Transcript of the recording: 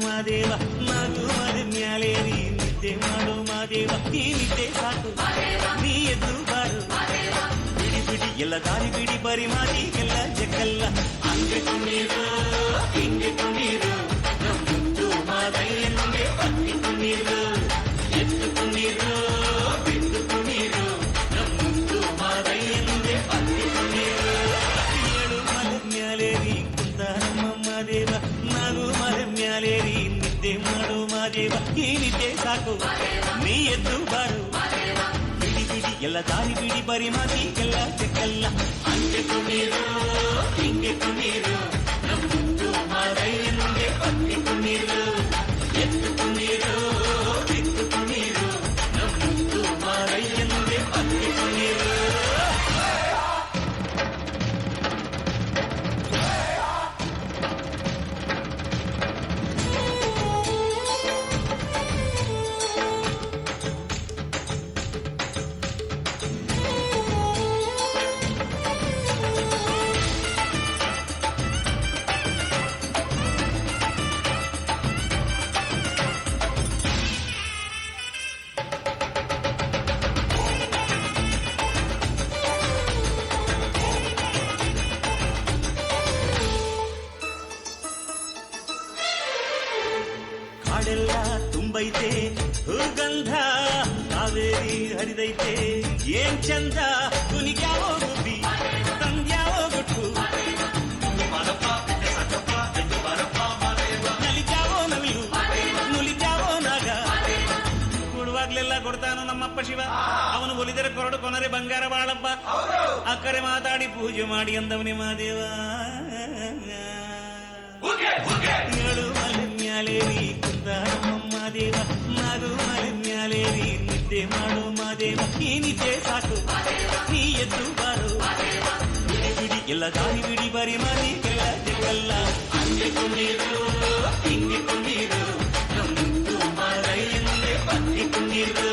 ಮಾದೇವ ನಾಗು ಮದ ಮ್ಯಾಲೇರಿ ನಿದ್ದೆ ಮಾಡು ಮಾದೇವ ಈ ನಿದ್ದೆ ಸಾಕು ನೀ ಎದ್ದು ಬಾರು ಬಿಡಿ ಬಿಡಿ ಎಲ್ಲ ದಾರಿ ಬಿಡಿ ಬರಿ ಮಾದಿ ಎಲ್ಲ ಜಕ್ಕಲ್ಲ ಹಂಗೆ ಕುಣೀರು ಹಿಂಗೆ ಕುಣೀರು ನಮ್ಮುಂದು ಮಾದಯ್ಯನಿಗೆ ಪತ್ತಿ ಕುಣೀರು ಎದ್ದು ಕುಣೀರು ಬಿದ್ದು ಕುಣೀರು ನಮ್ಮುಂದು ಮಾದಯ್ಯನಿಗೆ ಪತ್ತಿ ಕುಣೀರು ಏಳು ಮದ ಮ್ಯಾಲೇರಿ ಕುಂತ ನಮ್ಮ ಮಾದೇವ ನಾಗು ಮದ ಮ್ಯಾಲೇರಿ ನಿದ್ದೆ ಮಾಡು ಮಾದೇವ ಈ ನಿದ್ದೆ ಸಾಕು ನೀ ಎದ್ದು ಬಾರು ಬಿಡಿ ಬಿಡಿ ಎಲ್ಲ ದಾರಿ ಬಿಡಿ ಬರಿ ಮಾದಿ ಎಲ್ಲ ಚೆಕ್ಕಲ್ಲ ಹಂಗೆ ಕುಣೀರು ಹಿಂಗೆ ಕುಣೀರು ನಮ್ಮುಂದು ಮಾದಯ್ಯನಿಗೆ ಪತ್ತಿ ಕುಣೀರು ಎದ್ದು ಕುಣೀರು ಬಿದ್ದು ಕುಣೀರು ನಮ್ಮುಂದು ಮಾದಯ್ಯನಿಗೆ ಪತ್ತಿ ಕುಣೀರು ಕಾಡೆಲ್ಲ ತುಂಬೈತೆ ಹೂಗಂಧ ಕಾವೇರಿ ಹರಿದೈತೆ ಏನ್ ಚಂದ ಕುನಿಗ್ಯಾವೋ ಗುಬ್ಬಿ ತಂದ್ಯಾವೋ ಗುಟ್ಟು ನಲಿಜಾವೋ ನವಿಲು ನುಲಿಜಾವೋ ನಾಗ ಕೊಡುವಾಗ್ಲೆಲ್ಲ ಕೊಡ್ತಾನು ನಮ್ಮಪ್ಪ ಶಿವ ಅವನು ಒಲಿದರೆ ಕೊರಡು ಕೊನರೆ ಬಂಗಾರ ಬಾಳಪ್ಪ ಅಕ್ಕರೆ ಮಾತಾಡಿ ಪೂಜೆ ಮಾಡಿ ಅಂದವನೇ ಮಾದೇವ ಏಳು ಮಲೆ ಮ್ಯಾಲೇರಿ ಕುಂದ ನಮ್ಮ ದೇವ ನಾಗು ಮಲೆ ಮ್ಯಾಲೇರಿ ನಿದ್ದೆ ಮಾಡು ಮಾದೇವ ಈ ನಿದ್ದೆ ಸಾಕು ನೀ ಎದ್ದು ಬಾರು ಬಿಡಿ ಬಿಡಿ ಎಲ್ಲ ದಾರಿ ಬಿಡಿ ಬರಿ ಮಾದಿ ಎಲ್ಲ ಜಗಲ್ಲ ಹಂಗೆ ಕುಣೀರು ಹಿಂಗೆ ಕುಣೀರು ನಮ್ಮುಂದು ಮಾದಯ್ಯನಿಗೆ ಪತ್ತಿ ಕುಣೀರು